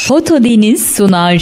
Foto Deniz sunar.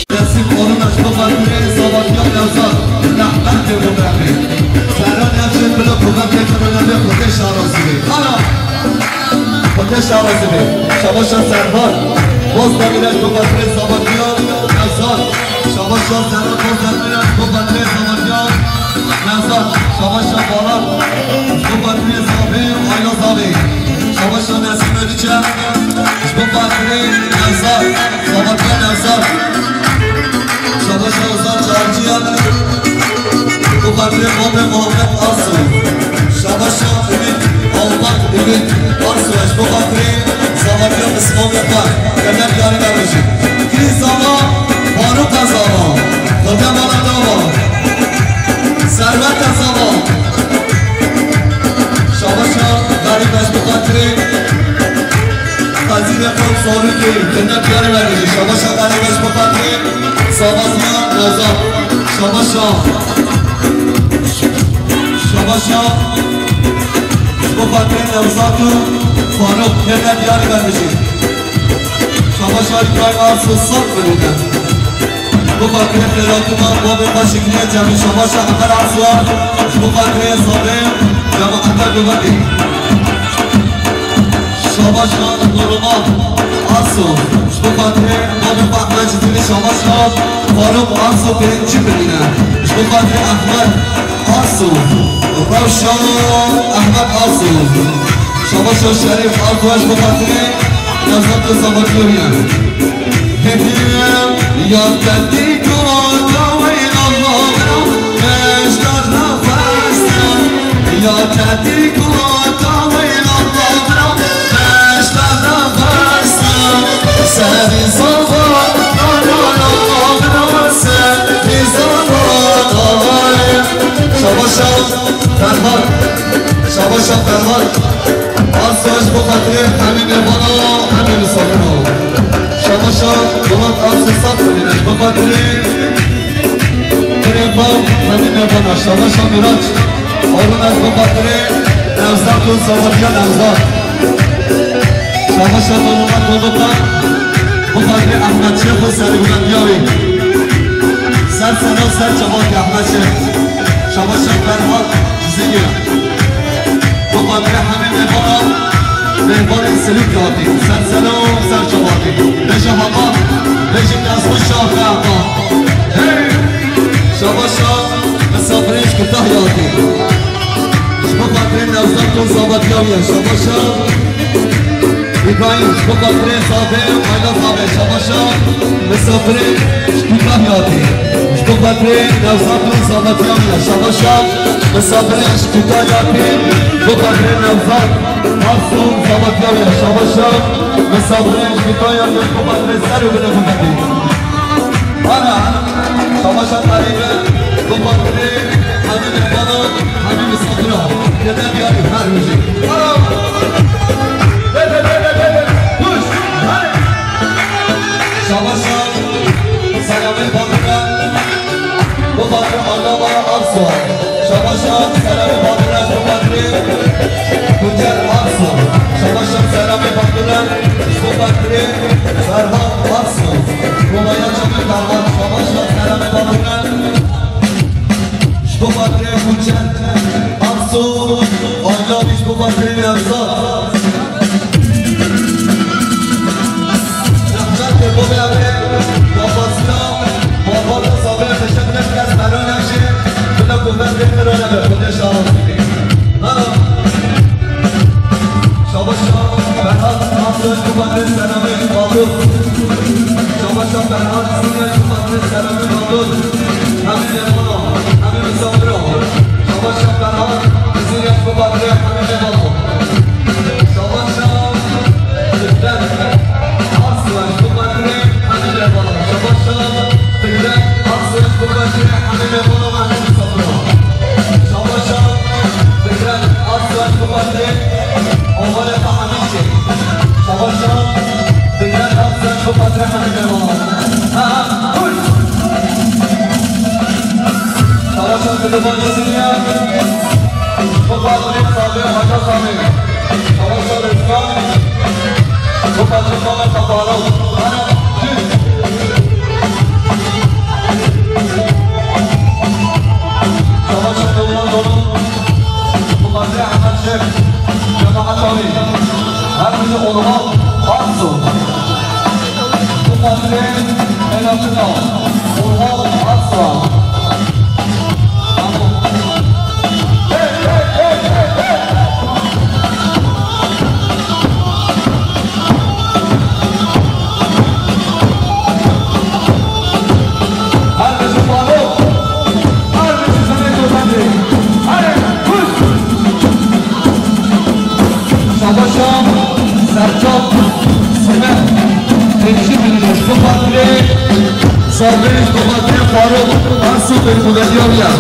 Sabres combater Faruk Arsu bermudahnya.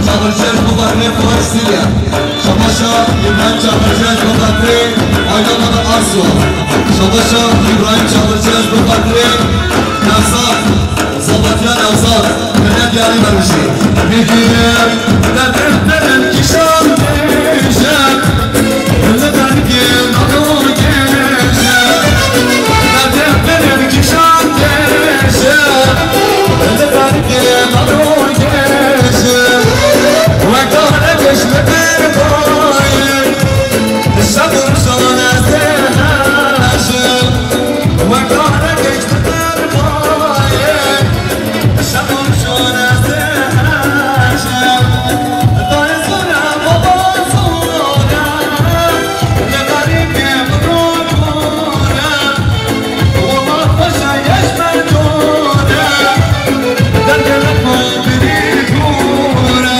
Çalışacağız bu kadri Farslıya. Şamaşa İbrahim çalışacağız bu kadri Aydana'da Arsu. Şamaşa İbrahim çalışacağız bu kadri Nevzat. Sabatya Nevzat. Kınet yani vermişti. Bilgiler dertlerim kişan diyecek. Öldüden gel adım gelecek. Dertlerim kişan diyecek. Öldüden gel adım gelecek. وكان تشبه الطاير الصبر صار سهل وكان تشبه الطاير الصبر صار سهل الطاير صار بابا صورة لغريب مبروكورة وما خشى يشمل دورة دلقلكم بريكورة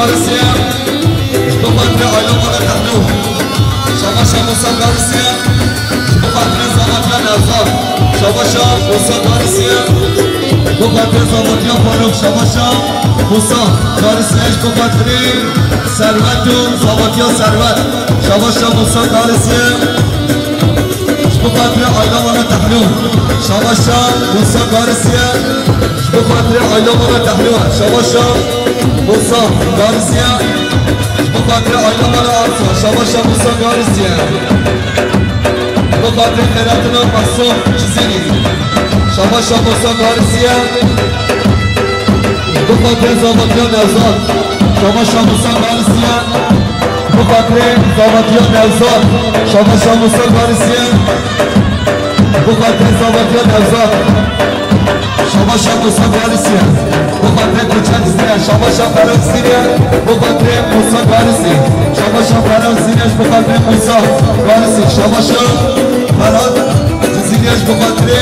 Garcia, bu kadri aylamalı tahluh. Şamaşa Musa Garcia, bu kadri Zamatya Nevzat. Şamaşa Musa Garcia, bu kadri Zamatya Faruk. Şamaşa Musa Garcia, bu kadri Servetun Zamatya Servet. Şamaşa Musa Garcia, bu kadri aylamalı tahluh. Şamaşa Musa Garcia, bu kadri aylamalı tahluh. Şamaşa Musa Garcia, bu kadri aylamalı arzu. Şamaşa Musa Garcia, bu kadri Keratina Mahsum Çizini. Şamaşa Musa Garcia, bu kadri Zamatya Nevzat. Şamaşa Musa Garcia, bu kadri Zamatya Nevzat. Şamaşa Musa Garcia, bu kadri Zamatya Nevzat. Şamaşa Musa Garcia, bu kadri Kuçan Zine. Şamaşa Ferhat Zine, bu kadri Musa Garcia. Şamaşa Ferhat Zine, bu kadri Musa Garcia. Şamaşa Ferhat Zine, bu kadri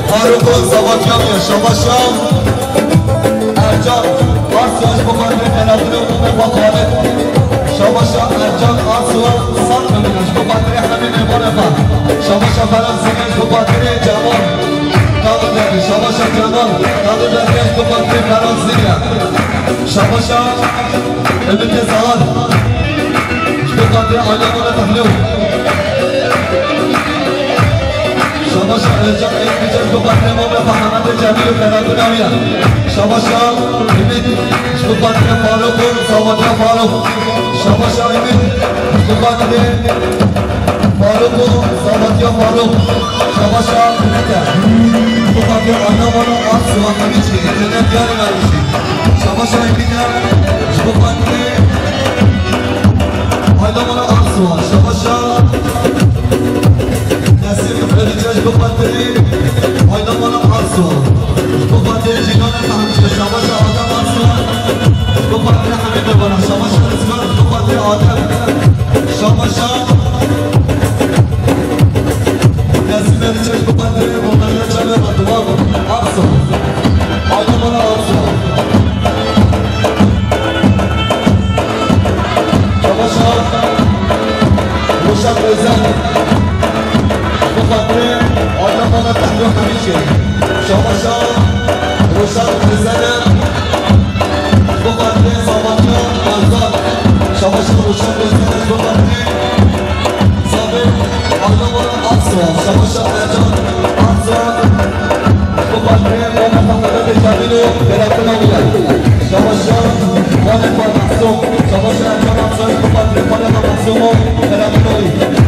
Faruk Zavatyamya. Şamaşa Ercan Arsuaş, bu kadri Keratina Umumi Bakalet. Şamaşa Ercan Arsuaş Sanmıyoruz, bu kadri Hamid Ebanefa. Şamaşa Ferhat Zine, bu kadri Cemal Şamaşa Cemal, Kadı Dergeç bu kadri Ferhat Zine. Şamaşa Emin Zahar, bu kadri aylamalı tahluh. Şamaşa Ercan Eymeyeceğiz bu kadri Muhammed Fahamet Cemil Ferhat'ın Aviya. Şamaşa Emin, bu kadri Faruk Zamatya Faruk. Şamaşa Emin, bu kadri Faruk Zamatya Faruk. Şamaşa Nete, bu kadri aylamalı arzu anlamıştı. Cennet yarı vermişti. Şamaşa Emin'e, bu kadri aylamalı arzu var. Şamaşa Nesim Öleceğiz bu kadri aylamalı arzu var. Bu kadri Cihan'ı tanıştı. Şamaşa Adem arzu var. Bu kadri Hamid Ebana. Şamaşa Rızgar, bu kadri Adem. Şamaşa Nesim Öleceğiz bu kadri onlarla çalıyor. Duvar arzu var. Aylamalı arzu var. Şamaşa Uşak Özel, bu kadri aylamalı تحرير همیشه شاباشا روشن بزنم بخاطر زبانیان آزاد شاباشا روشن بزنم بخاطر ثابت علمان آسوا شاباشا نجات آزاد بخاطر محمد جمیل و براتنا میاد شاباشا مال مصوم شاباشا نجات آزاد بخاطر مال مصوم و براتنا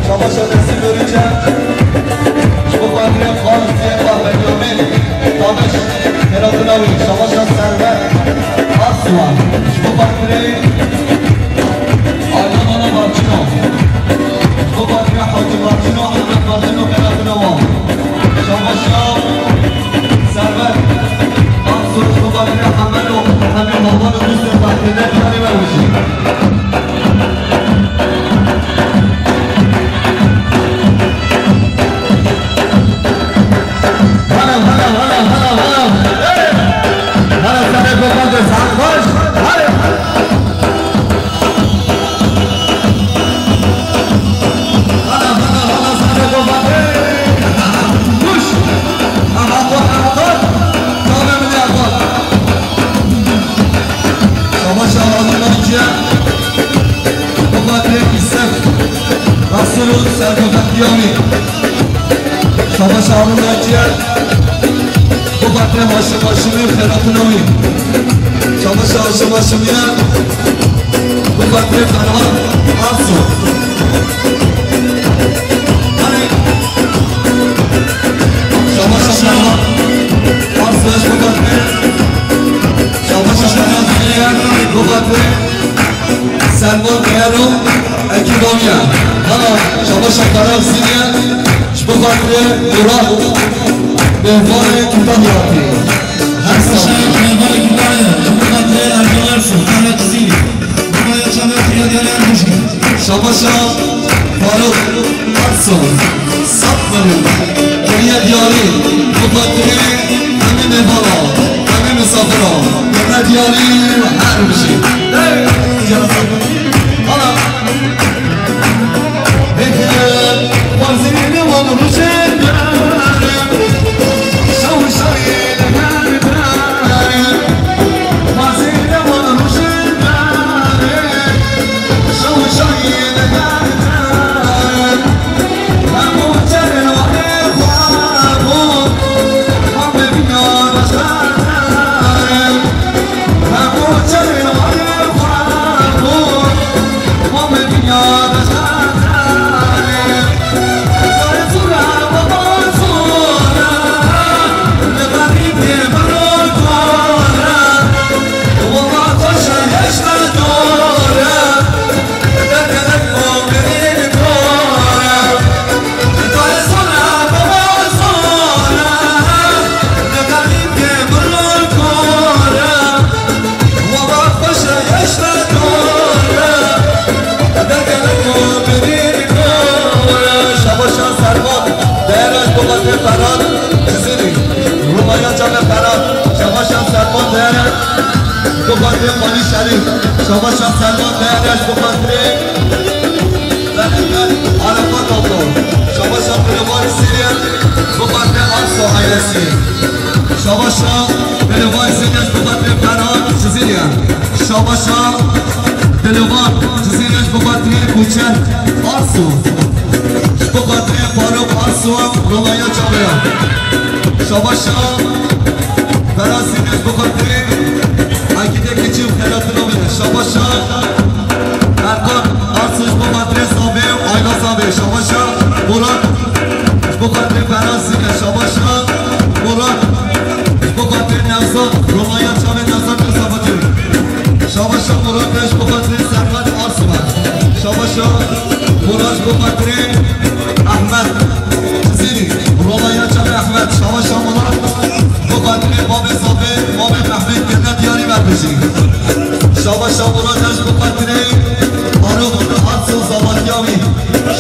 شاباشا نسیم ریچن بخاطر خالص قهوه‌نامه دانش هراتناوی شاباشا سرور آسوا بخاطر آلمان مارچینو بخاطر حاجی مارچینو احمد مارچینو هراتناوا شاباشا سرور آسوا بخاطر حمل و همه مامان و دوست تحریده کنی بروشی شاباشا همون ناجیت بخاطر هاشم هاشمی خیراتناوی شاباشا هاشم هاشمیان بخاطر فرهاد آرسو شاباشا فرهاد آرسوش بخاطر شاباشا فرهاد خیلیان بخاطر سلمان بیارو اکیدامیان شاباشا فرهاد سینیان بخاطر مراد مهمان کتابیاتی شاباشا مهمان کتابیاتی بخاطر ارجوان سلطان قزیلی بخاطر شما خیادیان ارجوشی شاباشا فاروق ارسون صفری کریه دیاری بخاطر همه مهمانا همه مسافرا همه دیاری هر بشی حالا بکن وارزینی وانو روشن دارم شوشای لگن دارم وارزینی وانو روشن دارم شوشای لگن دارم همو چرن و خوابون هم ببینم اشتر دارم همو چرن و خوابون هم ببینم اشتر فراد زیری رومایا جان فراد شاباشا سلمان دهرش بخاطر خالی شریف شاباشا سلمان دهرش بخاطر زنگل عرفات آقا شاباشا بلوار سیریت بخاطر آرسو حیرسی شاباشا بلوار سیریت بخاطر فراد زیریت شاباشا بلوار زیریت بخاطر کوچه آرسو بخاطر فاروق آرسو رومایا جامعه شاباشا فراسینش بخاطر عقیده کچیم خیراتنو میده شاباشا ارکان آرسوش بخاطر صابه آینا صابه شاباشا مراد بخاطر فراسینش شاباشا مراد بخاطر نوزاد رومایا جامعه نوزاد نصاباتی شاباشا مرادش بخاطر سرقت آرسو شاباشا مراد بخاطر احمد زیری رومایا جامعه احمد شاباشا مراد بخاطر باب صابه باب محمد گرنه دیاری بردشی شاباشا مرادش بخاطر آروم آرسو زبانیامی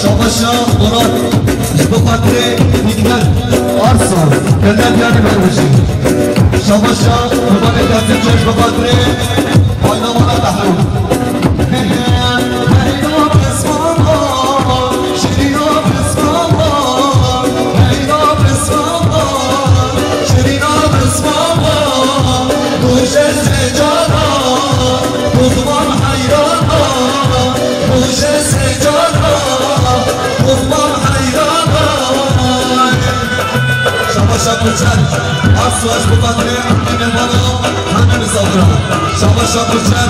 شاباشا مراد بخاطر دیگر آرسو گرنه دیاری بردشی شاباشا مراد دستیجش بخاطر آینا مراد تحریم شیرینا بسم الله سجانا قطبان حیرانا روش سجانا قطبان حیرانا شما شکوچن آسواش بقدره همین بالا همین صبرا شما شکوچن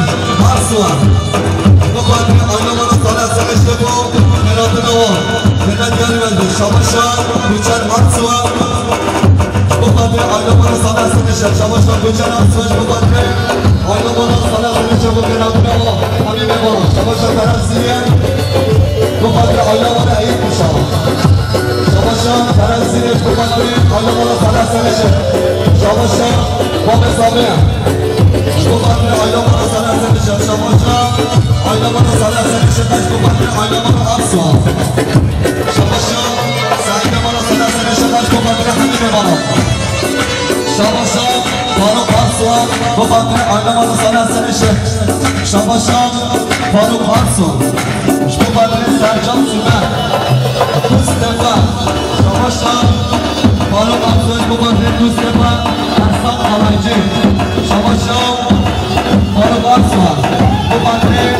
آسواش بقدره آینا بالا ساله سمشته با مراتنا و کنن یاری بنده شما شکوچن آسواش بقدره آینا بالا ساله سمشته شما شکوچن آسواش بقدره آینا بالا ساله سمشته با مراتنا و همین بالا شما شکوچن سیرین بقدره آینا بالا عید میشه شباشان فرانسیش بکنیم حالا بالا سلسه میشه شباشان با مسابقه بکنیم حالا بالا سلسه میشه شباشان حالا بالا سلسه میشه دست بکنیم حالا بالا افسوان شباشان سعید بالا سلسه میشه دست بکنیم همین بالا شباشان فاروق افسوان بکنیم حالا بالا سلسه میشه شباشان فاروق افسوان بکنیم سرجان سومن Mustafa Şabaşan Faruk Aksoy Babadır Mustafa Ersan Alaycı Şabaşan Faruk Aksoy Babadır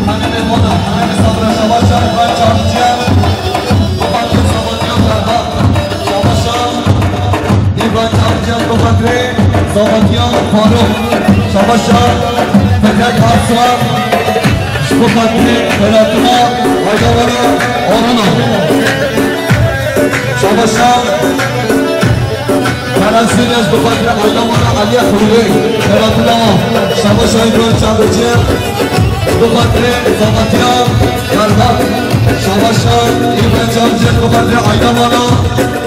Hamid Moda Hamid Sabra Şabaşan İbrahim Çarpıcı Babadır Sabatyan Ferhat Şabaşan İbrahim Çarpıcı Babadır Sabatyan Faruk Şabaşan Fekek Aksoy Babadır Ferhat'ına Haydavar'a Orhan'a شباشان فرانسیش بخاطر آیدمان علی خوری خیراتنا شباشان گل چابچه بخاطر زماتیان فرهاد شباشان ایبن چابچه بخاطر آیدمان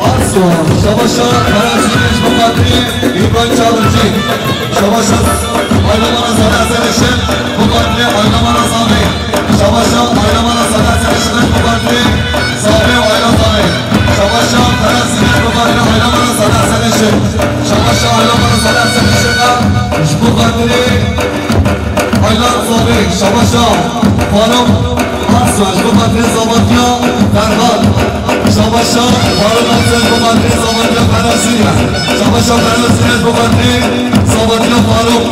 آرسو شباشان فرانسیش بخاطر ایبن چابچه شباشان آیدمان سلاسلش بخاطر آیدمان سامی شباشان آیدمان سلاسلش بخاطر سامی و آیدمان شباشان فرانسیش بخاطر آیدمان سلاسلش شباشان آیدمان سلاسلش بخاطر آیدمان سامی شباشان فاروق آرسوش بخاطر زماتیا فرهاد شباشان فاروق آرسوش بخاطر زماتیا فرانسیش شباشان فرانسیش بخاطر زماتیا فاروق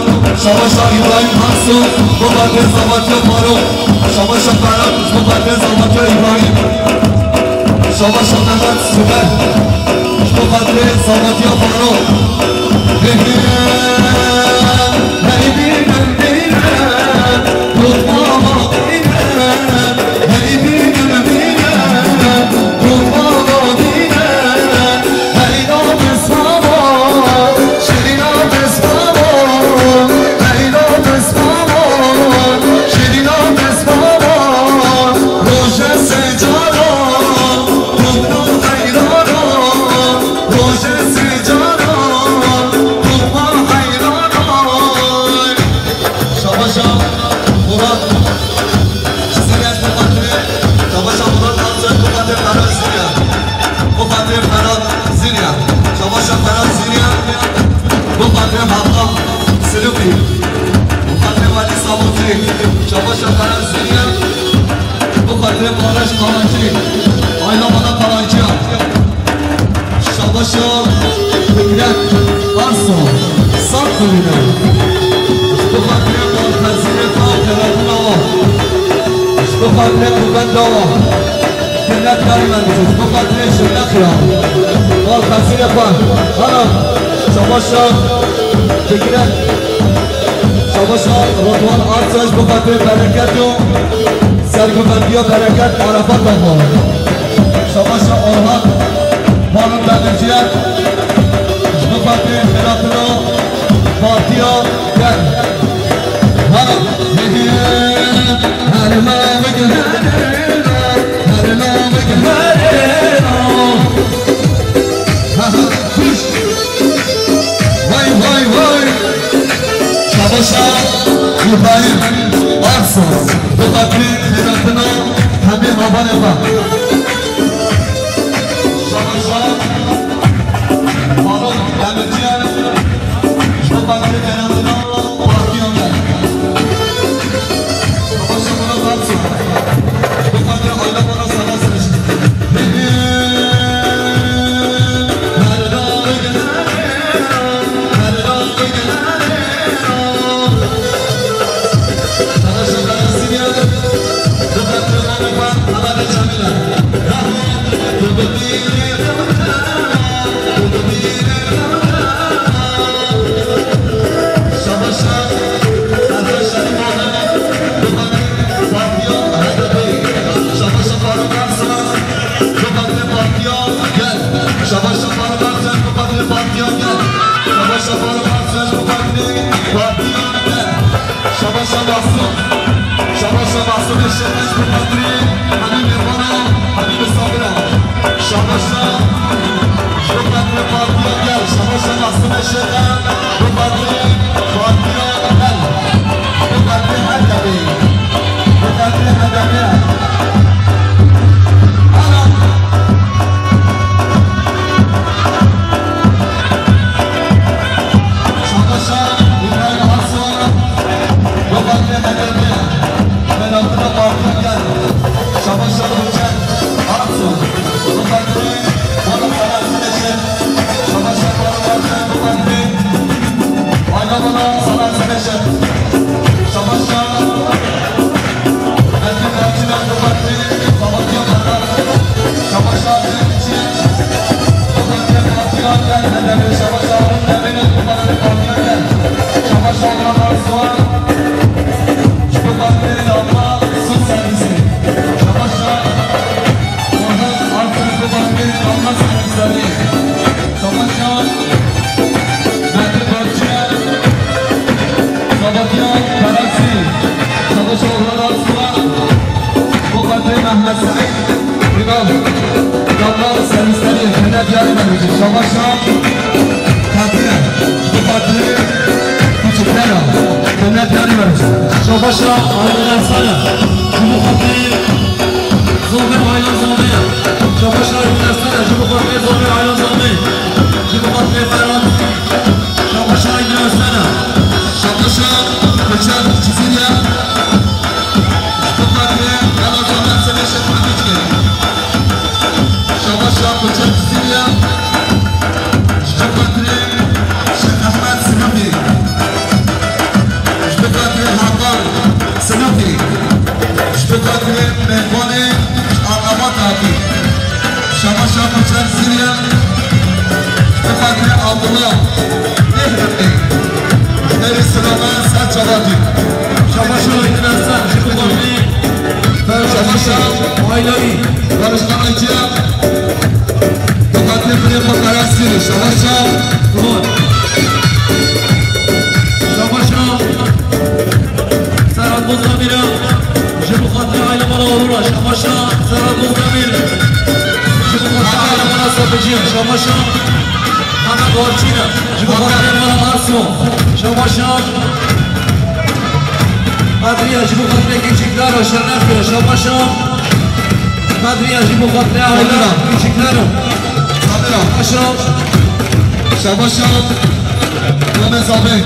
شباشان ابراهیم حسو بخاطر زماتیا فاروق شباشان فرهاد بخاطر زماتیا ابراهیم شباشان نجات سومن بخاطر زماتیا فاروق شباشان رضوان آرسوش بخاطر برکت و سرگذشت برکت عرفات آقا شباشان آرهان بانو بدرجیت بخاطر خیراتنا فاتیا گل هر ما شباشان İbrahim Arsız بخاطر خیراتنا همه آبان ما شباشان فاروق دمرجیان بخاطر خیراتنا فاتیا گل شباشان مراد آرسız بخاطر آیلا مرا سلاسلش Şabaşa bana baksın bu kalbi Partiyonda Şabaşa baksın Şabaşa baksın eşeğiz bu kalbi Habibi bana Habibi sabra Şabaşa bu kalbi partiyon gel Şabaşa baksın eşeğiz bu kalbi Partiyon gel Bu kalbi hedefi Bu kalbi hedefi Şabaşa aileler sana Cumhur Fatih Zobe Aylan Zobe Şabaşa aileler sana Cumhur Fatih Zobe Aylan Zobe Cumhur Fatih Ferhat Şabaşa aileler sana Şabaşa Koçan Çizilya Cumhur Fatih Ramazan'dan Sebeşe Fatih'e Şabaşa Koçan Çizilya Cumhur Fatih Şeyh Ahmet Sınafi Cumhur Fatih Hakan Sınafi Cumhur Fatih Mehvani Anlamat Abi Şabaşa Koçan Çizilya Cumhur Fatih Abdullah Nehrettin Eri Sılama Saçavati Şabaşa aileler sana Cumhur Fatih Şabaşa Aileyi Barışkan Aycıya Tokatlı Fırıma Karasiri Şabaşa Doğru Şabaşa Serhat Bozdamir'e Cumhur Fatih aile bana olurlar Şabaşa Serhat Bozdamir Cumhur Fatih aile bana sapıcıyım Şabaşa Hamet Orçina Cumhur Fatih bana Arsu Şabaşa Kadriye Cumhur Fatih Küçükler Şeref Kıra Şabaşa Kadriye Cumhur Fatih aile Küçükler Şabaşa Şabaşa Mehmet Abi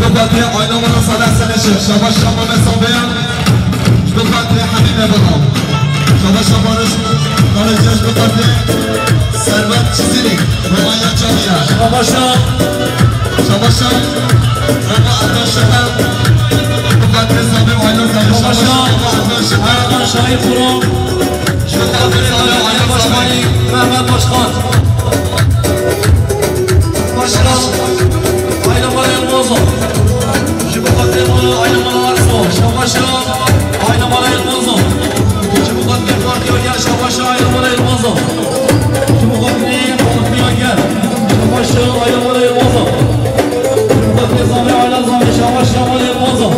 Tokatlı Aynamana Salah Seneşi Şabaşa Mehmet Abi Tokatlı Habib Ebram Şabaşa Barış Karıcıç Tokatlı Servet Çizilik Romanya Çamiya Şabaşa Şabaşa Rama Arkadaşlar Tokatlı Zabim Aylan Zabim Şabaşa Erkan Şahit Kurum Tokatlı Zabim Aylan Başkanı Mehmet Başkan Başkan Aynaman Elmozov Cumhurbaşkanı Aynaman Arso Şabaşa Aynaman Elmozov Cumhurbaşkanı Partiyo gel Şabaşa Aynaman Elmozov Cumhurbaşkanı Partiyo gel Şabaşa Aynaman Elmozov Cumhurbaşkanı Zami Aylan Zami Şabaşa Aynaman Elmozov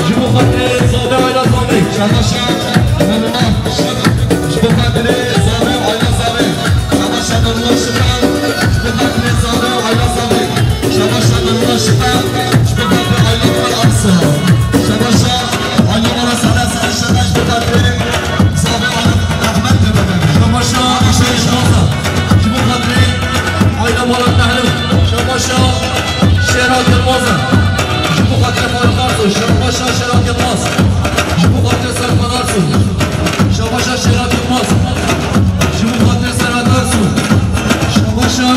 Cumhurbaşkanı Zami Aylan Zami Şabaşa Nurullah Cumhurbaşkanı Zami Aylan Zami Şabaşa Nurullah Şıkar Cumhurbaşkanı Zami Aylan Zami Şabaşa Nurullah Şıkar Cumhurbaşkanı Aylan Arsa Şabaşa Aynamana Salah Seneşi Cumhurbaşkanı Zami Ahmet Demirel Şabaşa Aşağı İşkansa Cumhurbaşkanı Aynaman Nehlu Şabaşa Şerat Yılmaz'a Cumhurbaşkanı Faruk Arsu Şabaşa Şerat Yılmaz Cumhurbaşkanı Serkan Arsu Şabaşa Şerat Yılmaz Cumhurbaşkanı Serhat Arsu Şabaşa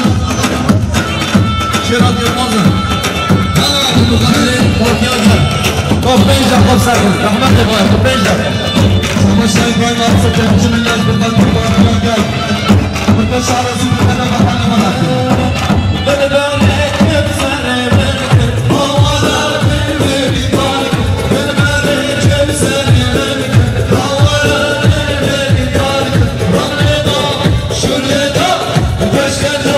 Şerat Yılmaz'a Cumhurbaşkanı Partiyo gel Toplayacak Kopsakın Rahmet Efendi toplayacak Şabaşa İbrahim Arsa Temcim İlyas Cumhurbaşkanı Partiyo gel Burada şarası bir tane bakanı var Beni böyle ekip seni Havalar beni tarih Beni böyle ekip seni Havalar beni tarih Ramleda, şurada, beşkende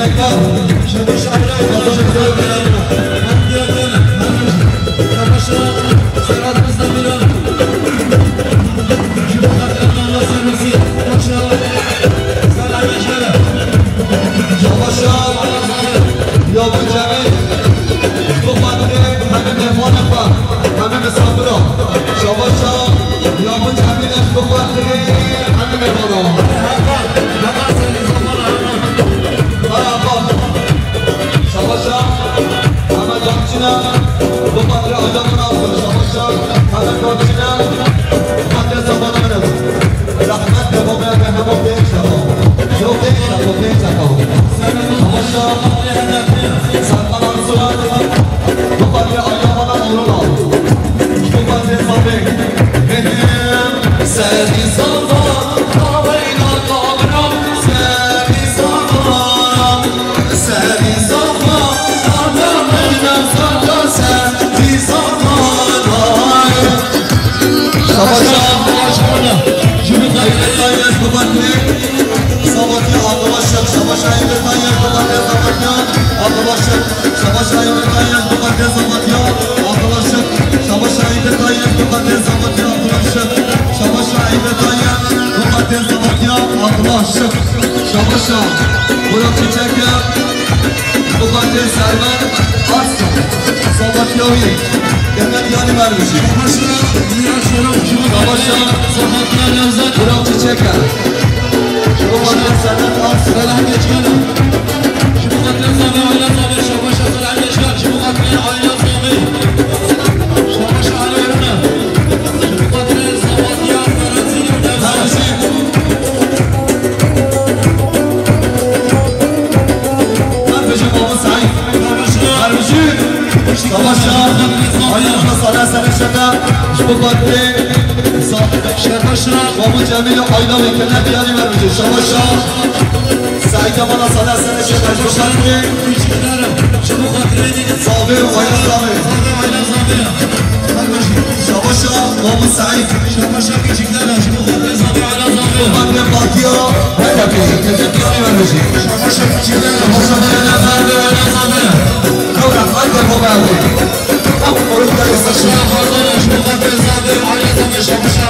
yakar. Şamaşa Ayla Şamaşa Serhat'ımızda bilen Cumhurbaşkanı Allah servisi Şamaşa Selam Geçer'e Şamaşa Yabu Cemil Bu kadri Hemen mehmanım var Hemen misafir ol Şamaşa Yabu Cemil Bu kadri Hemen mehmanım Hemen seni zamanı Merhaba Şamaşa Hemen Gamçına Bu kadri adamın aldı Şamaşa Hemen Gamçına Bu kadri zamanı verir Rahmet de babaya ve hem o değil şaka Yok değil şaka, yok değil şaka Şamaşa Serkan Ansular Bu kadri ayağına uğrun al Bu kadri sabır Benim seni salvan Kavayla kavram Seni salvan Seni salvan Adamıyla salvan Seni salvan Şamaşa Ayet bu kadri Sabahki arkadaşlar Şamaşa ayet bu kadri sabahki Arkadaşlar Şamaşa ayet bu kadri sabahki Arkadaşlar Şamaşa ayet bu kadri sabahki Arkadaşlar Şamaşa ayet bu kadri sabahki Arkadaşlar Şamaşa Burak Çiçek'e bu kadri server Aslan Sabahki oyi Genel yani vermişim Şamaşa Burak Çiçek'e Bu kadri server Aslan Selam Geçer'e Cumhurbaşkanı Ayla Zabi Şamaşa Selam Geçer Cumhurbaşkanı Ayla Zabi Şamaşa Ali Örüne Cumhurbaşkanı Zavatya Öğrencilik Devzat Kardeşim Baba Said Kardeşim Savaşa Ayağına sana senişete Bu kadri Şamaşa Baba Cemil'i ayna ve kenar bir yanı vermiştir Savaşa Said'e bana sana senişete Bu kadri Küçüklerim Cumhurbaşkanı Sabir Ayna Sabir Ayla Zabi Savaşa Baba Said Şamaşa küçüklerim Cumhurbaşkanı Zabi Ayla Zabi Bu kadri Bakiya Her yapıyor Kenar bir yanı vermiştir Şamaşa küçüklerim Savaşa Ayla Zabi Ayla Zabi Kavrak Ayda Baba Erdi Oruk da Şamaşa Hazır Cumhurbaşkanı Zabi Ayla Zabi Şamaşa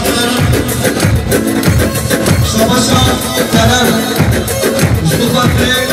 Savaşa Kenar Bu kadri